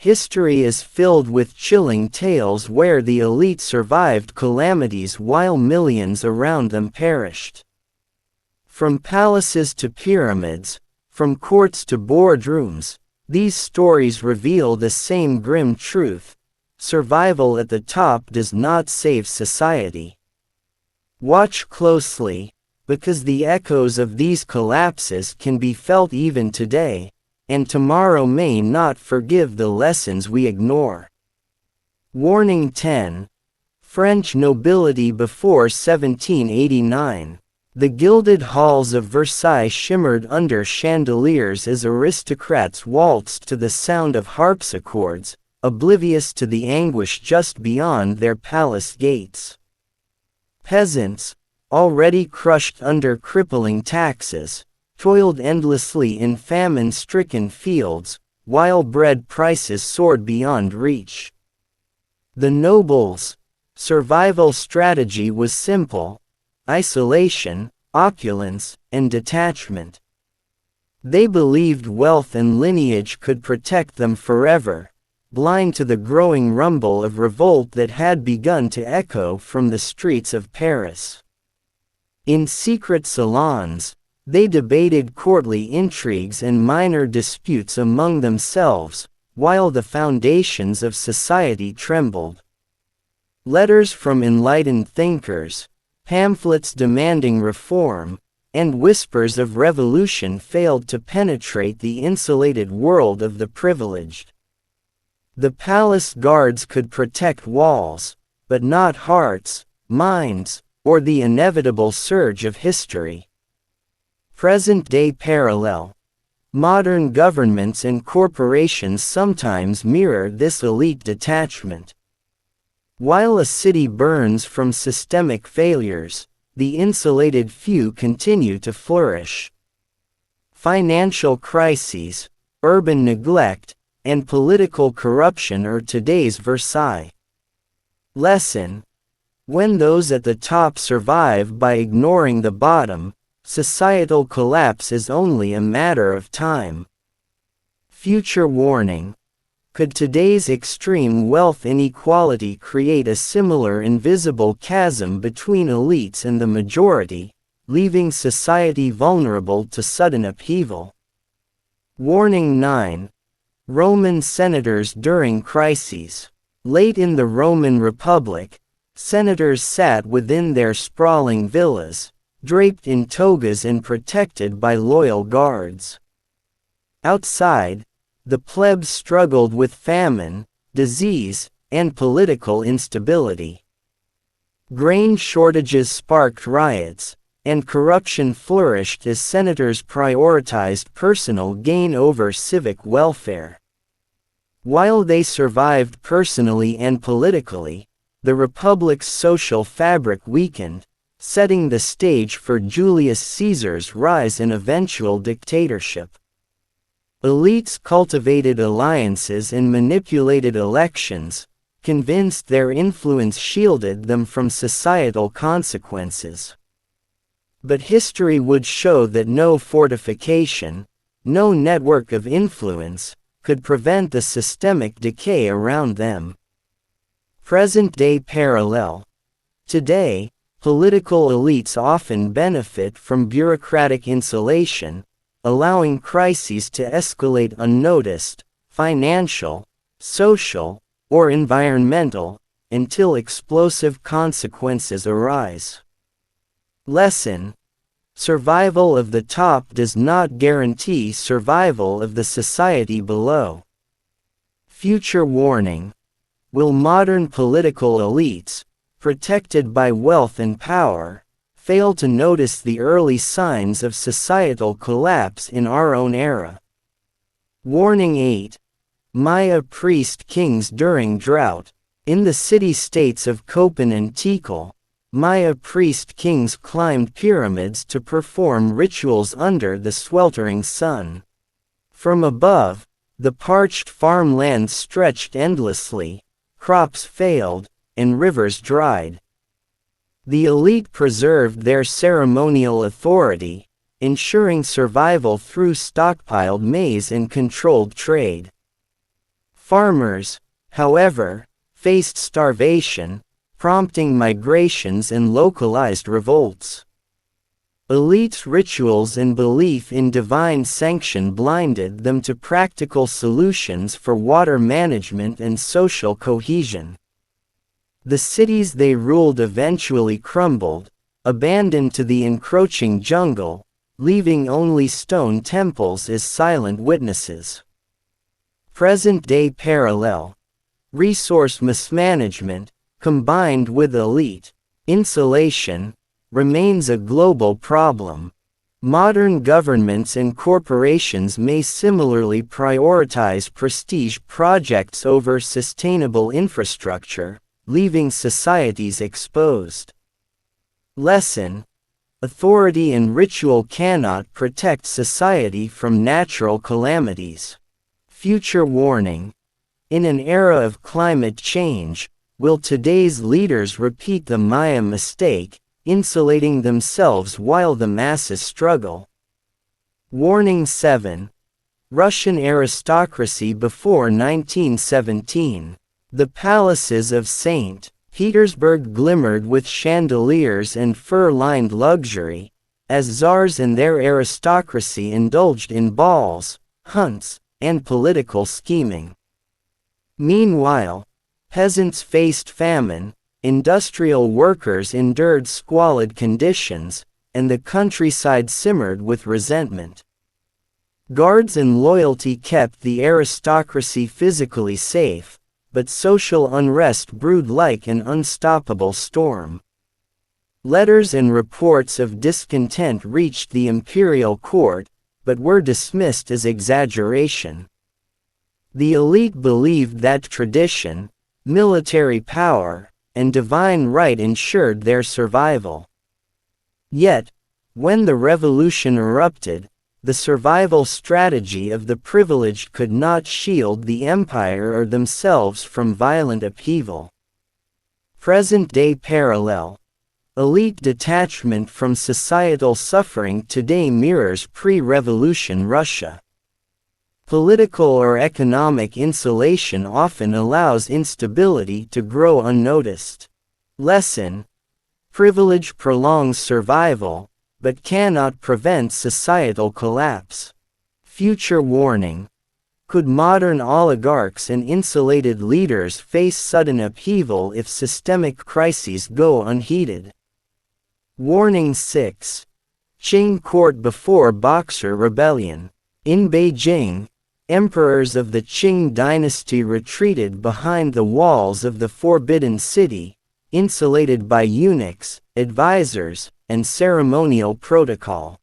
History is filled with chilling tales where the elite survived calamities while millions around them perished. From palaces to pyramids, from courts to boardrooms, these stories reveal the same grim truth: survival at the top does not save society. Watch closely, because the echoes of these collapses can be felt even today, and tomorrow may not forgive the lessons we ignore. Warning 10. French nobility before 1789. The gilded halls of Versailles shimmered under chandeliers as aristocrats waltzed to the sound of harpsichords, oblivious to the anguish just beyond their palace gates. Peasants, already crushed under crippling taxes, toiled endlessly in famine-stricken fields, while bread prices soared beyond reach. The nobles' survival strategy was simple: isolation, opulence, and detachment. They believed wealth and lineage could protect them forever, blind to the growing rumble of revolt that had begun to echo from the streets of Paris. In secret salons, they debated courtly intrigues and minor disputes among themselves, while the foundations of society trembled. Letters from enlightened thinkers, pamphlets demanding reform, and whispers of revolution failed to penetrate the insulated world of the privileged. The palace guards could protect walls, but not hearts, minds, or the inevitable surge of history. Present-day parallel. Modern governments and corporations sometimes mirror this elite detachment. While a city burns from systemic failures, the insulated few continue to flourish. Financial crises, urban neglect, and political corruption are today's Versailles. Lesson: when those at the top survive by ignoring the bottom, societal collapse is only a matter of time. Future warning: could today's extreme wealth inequality create a similar invisible chasm between elites and the majority, leaving society vulnerable to sudden upheaval? Warning 9. Roman senators during crises. Late in the Roman Republic, senators sat within their sprawling villas, draped in togas and protected by loyal guards. Outside, the plebs struggled with famine, disease, and political instability. Grain shortages sparked riots, and corruption flourished as senators prioritized personal gain over civic welfare. While they survived personally and politically, the Republic's social fabric weakened, setting the stage for Julius Caesar's rise and eventual dictatorship. Elites cultivated alliances and manipulated elections, convinced their influence shielded them from societal consequences. But history would show that no fortification, no network of influence, could prevent the systemic decay around them. Present-day parallel. Today, political elites often benefit from bureaucratic insulation, allowing crises to escalate unnoticed, financial, social, or environmental, until explosive consequences arise. Lesson: survival of the top does not guarantee survival of the society below. Future warning: will modern political elites, protected by wealth and power, fail to notice the early signs of societal collapse in our own era? Warning 8. Maya priest kings during drought. In the city-states of Köpen and Tikal, Maya priest kings climbed pyramids to perform rituals under the sweltering sun. From above, the parched farmlands stretched endlessly, crops failed, and rivers dried. The elite preserved their ceremonial authority, ensuring survival through stockpiled maize and controlled trade. Farmers, however, faced starvation, prompting migrations and localized revolts. Elites' rituals and belief in divine sanction blinded them to practical solutions for water management and social cohesion. The cities they ruled eventually crumbled, abandoned to the encroaching jungle, leaving only stone temples as silent witnesses. Present-day parallel. Resource mismanagement, combined with elite insulation, remains a global problem. Modern governments and corporations may similarly prioritize prestige projects over sustainable infrastructure, leaving societies exposed. Lesson: authority and ritual cannot protect society from natural calamities. Future warning: in an era of climate change, will today's leaders repeat the Maya mistake, insulating themselves while the masses struggle? Warning 7. Russian aristocracy before 1917. The palaces of St. Petersburg glimmered with chandeliers and fur-lined luxury, as czars and their aristocracy indulged in balls, hunts, and political scheming. Meanwhile, peasants faced famine, industrial workers endured squalid conditions, and the countryside simmered with resentment. Guards and loyalty kept the aristocracy physically safe, but social unrest brewed like an unstoppable storm. Letters and reports of discontent reached the imperial court, but were dismissed as exaggeration. The elite believed that tradition, military power, and divine right ensured their survival. Yet, when the revolution erupted, the survival strategy of the privileged could not shield the empire or themselves from violent upheaval. Present-day parallel. Elite detachment from societal suffering today mirrors pre-revolution Russia. Political or economic insulation often allows instability to grow unnoticed. Lesson: privilege prolongs survival, but cannot prevent societal collapse. Future warning: could modern oligarchs and insulated leaders face sudden upheaval if systemic crises go unheeded? Warning 6. Qing court before Boxer rebellion. In Beijing, emperors of the Qing dynasty retreated behind the walls of the Forbidden City, insulated by eunuchs, advisors, and ceremonial protocol.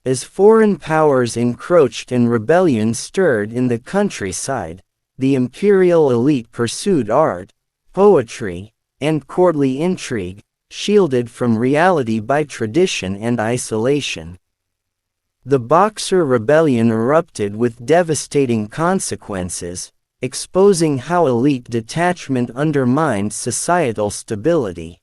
As foreign powers encroached and rebellion stirred in the countryside, the imperial elite pursued art, poetry, and courtly intrigue, shielded from reality by tradition and isolation. The Boxer Rebellion erupted with devastating consequences, exposing how elite detachment undermined societal stability.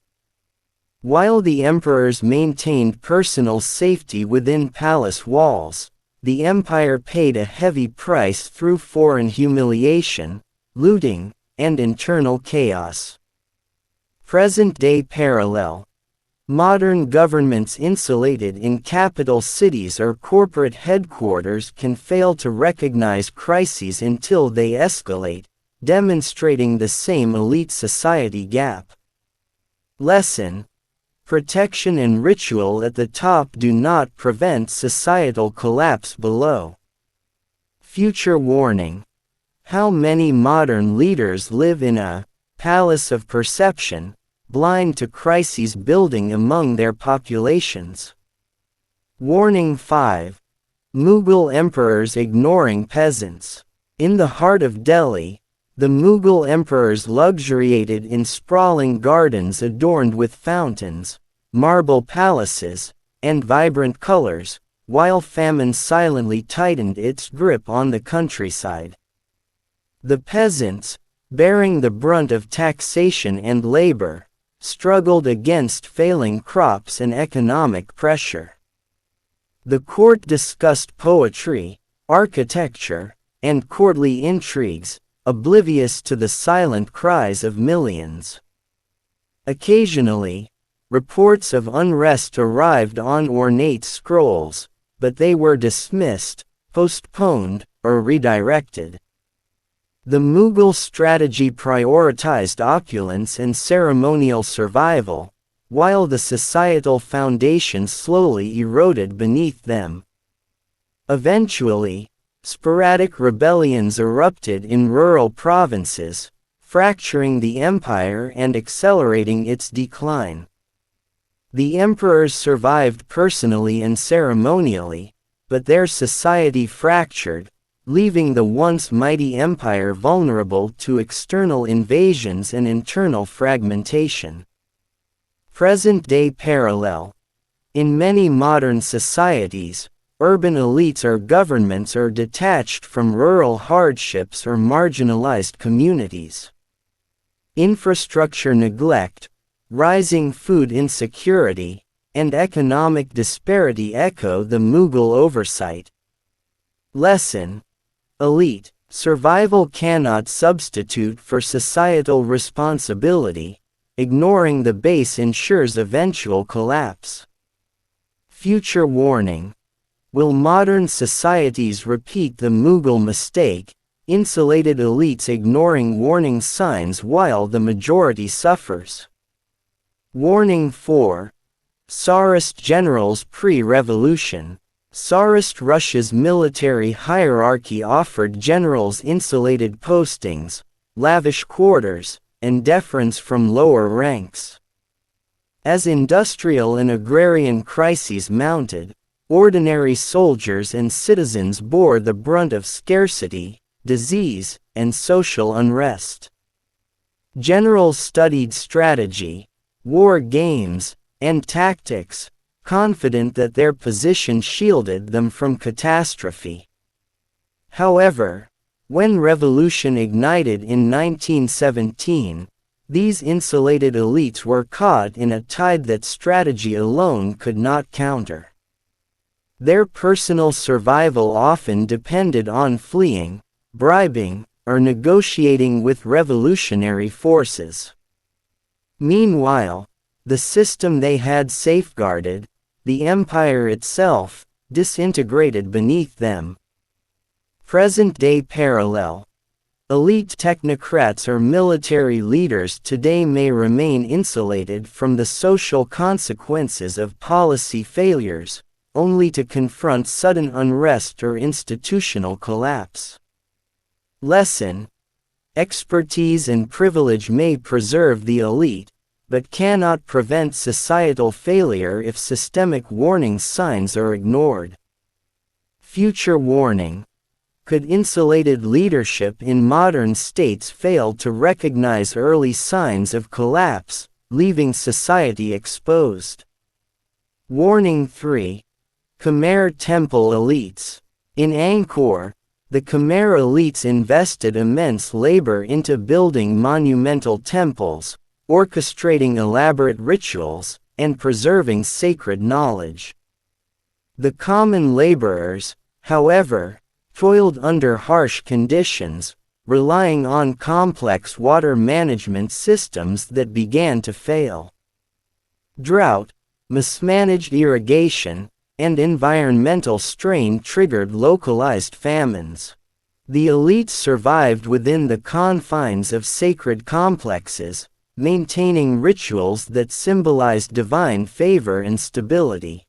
While the emperors maintained personal safety within palace walls, the empire paid a heavy price through foreign humiliation, looting, and internal chaos. Present-day parallel. Modern governments insulated in capital cities or corporate headquarters can fail to recognize crises until they escalate, demonstrating the same elite society gap. Lesson: protection and ritual at the top do not prevent societal collapse below. Future warning: how many modern leaders live in a palace of perception, blind to crises building among their populations? Warning 5. Mughal emperors ignoring peasants. In the heart of Delhi, the Mughal emperors luxuriated in sprawling gardens adorned with fountains, marble palaces, and vibrant colors, while famine silently tightened its grip on the countryside. The peasants, bearing the brunt of taxation and labor, struggled against failing crops and economic pressure. The court discussed poetry, architecture, and courtly intrigues, oblivious to the silent cries of millions. Occasionally, reports of unrest arrived on ornate scrolls, but they were dismissed, postponed, or redirected. The Mughal strategy prioritized opulence and ceremonial survival, while the societal foundation slowly eroded beneath them. Eventually, sporadic rebellions erupted in rural provinces, fracturing the empire and accelerating its decline. The emperors survived personally and ceremonially, but their society fractured, leaving the once mighty empire vulnerable to external invasions and internal fragmentation. Present-day parallel. In many modern societies, urban elites or governments are detached from rural hardships or marginalized communities. Infrastructure neglect, rising food insecurity, and economic disparity echo the Mughal oversight. Lesson: elite survival cannot substitute for societal responsibility. Ignoring the base ensures eventual collapse. Future warning: will modern societies repeat the Mughal mistake, insulated elites ignoring warning signs while the majority suffers? Warning 4. Tsarist generals pre-revolution. Tsarist Russia's military hierarchy offered generals insulated postings, lavish quarters, and deference from lower ranks. As industrial and agrarian crises mounted, ordinary soldiers and citizens bore the brunt of scarcity, disease, and social unrest. Generals studied strategy, war games, and tactics, confident that their position shielded them from catastrophe. However, when revolution ignited in 1917, these insulated elites were caught in a tide that strategy alone could not counter. Their personal survival often depended on fleeing, bribing, or negotiating with revolutionary forces. Meanwhile, the system they had safeguarded, the empire itself, disintegrated beneath them. Present-day parallel. Elite technocrats or military leaders today may remain insulated from the social consequences of policy failures, only to confront sudden unrest or institutional collapse. Lesson: expertise and privilege may preserve the elite, but cannot prevent societal failure if systemic warning signs are ignored. Future warning: could insulated leadership in modern states fail to recognize early signs of collapse, leaving society exposed? Warning 3. Khmer temple elites. In Angkor, the Khmer elites invested immense labor into building monumental temples, orchestrating elaborate rituals, and preserving sacred knowledge. The common laborers, however, toiled under harsh conditions, relying on complex water management systems that began to fail. Drought, mismanaged irrigation, and environmental strain triggered localized famines. The elites survived within the confines of sacred complexes, maintaining rituals that symbolized divine favor and stability.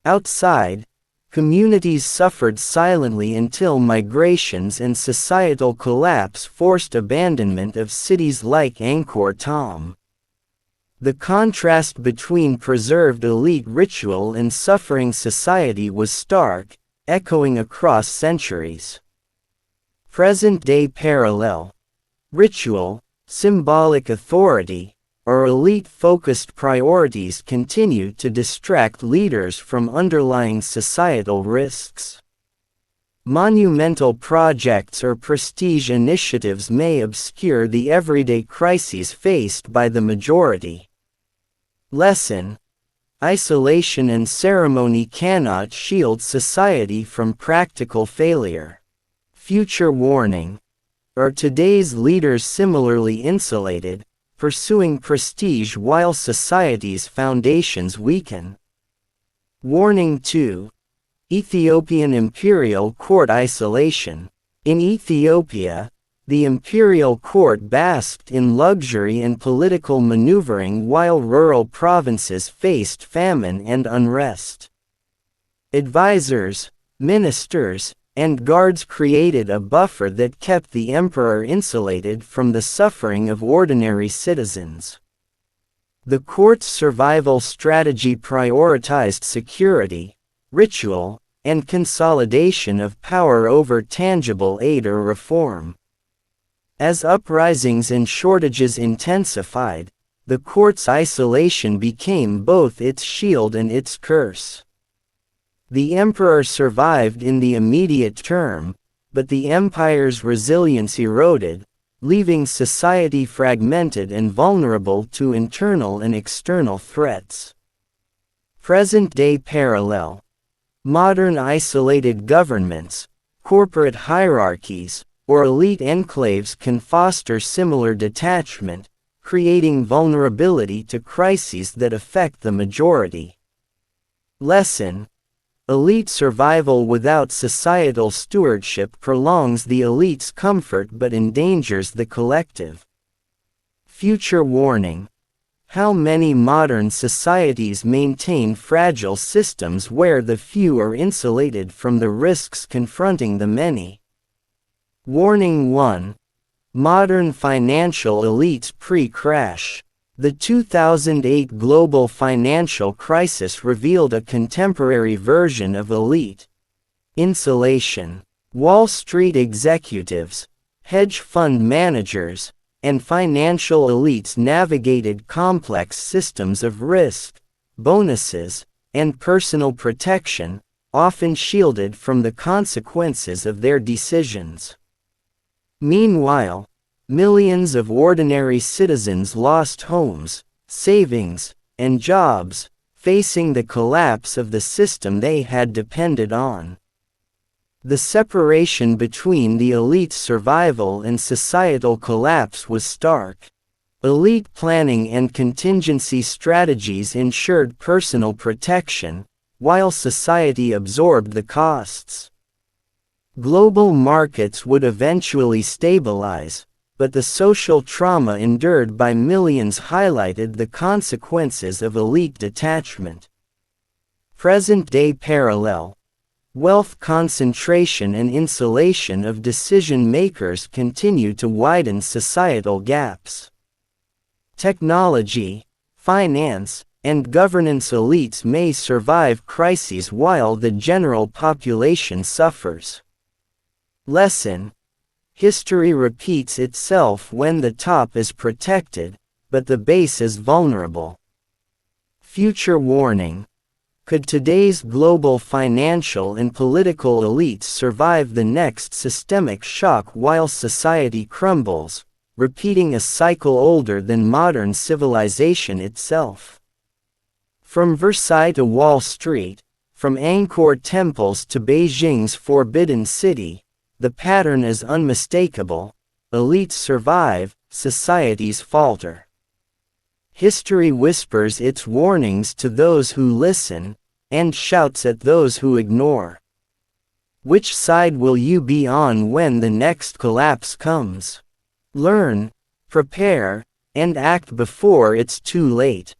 Outside, communities suffered silently until migrations and societal collapse forced abandonment of cities like Angkor Thom. The contrast between preserved elite ritual and suffering society was stark, echoing across centuries. Present-day parallel. Ritual, symbolic authority, or elite-focused priorities continue to distract leaders from underlying societal risks. Monumental projects or prestige initiatives may obscure the everyday crises faced by the majority. Lesson: isolation and ceremony cannot shield society from practical failure. Future warning: Are today's leaders similarly insulated, pursuing prestige while society's foundations weaken? Warning 2. Ethiopian imperial court isolation. In Ethiopia, the imperial court basked in luxury and political maneuvering while rural provinces faced famine and unrest. Advisors, ministers, and guards created a buffer that kept the emperor insulated from the suffering of ordinary citizens. The court's survival strategy prioritized security, ritual, and consolidation of power over tangible aid or reform. As uprisings and shortages intensified, the court's isolation became both its shield and its curse. The emperor survived in the immediate term, but the empire's resilience eroded, leaving society fragmented and vulnerable to internal and external threats. Present-day parallel. Modern isolated governments, corporate hierarchies, or elite enclaves can foster similar detachment, creating vulnerability to crises that affect the majority. Lesson: elite survival without societal stewardship prolongs the elite's comfort but endangers the collective. Future warning: how many modern societies maintain fragile systems where the few are insulated from the risks confronting the many? Warning 1. Modern financial elites pre-crash. The 2008 global financial crisis revealed a contemporary version of elite insulation. Wall Street executives, hedge fund managers, and financial elites navigated complex systems of risk, bonuses, and personal protection, often shielded from the consequences of their decisions. Meanwhile, millions of ordinary citizens lost homes, savings, and jobs, facing the collapse of the system they had depended on. The separation between the elite's survival and societal collapse was stark. Elite planning and contingency strategies ensured personal protection, while society absorbed the costs. Global markets would eventually stabilize, but the social trauma endured by millions highlighted the consequences of elite detachment. Present-day parallel. Wealth concentration and insulation of decision-makers continue to widen societal gaps. Technology, finance, and governance elites may survive crises while the general population suffers. Lesson: history repeats itself when the top is protected, but the base is vulnerable. Future warning: could today's global financial and political elites survive the next systemic shock while society crumbles, repeating a cycle older than modern civilization itself? From Versailles to Wall Street, from Angkor temples to Beijing's Forbidden City, the pattern is unmistakable: elites survive, societies falter. History whispers its warnings to those who listen, and shouts at those who ignore. Which side will you be on when the next collapse comes? Learn, prepare, and act before it's too late.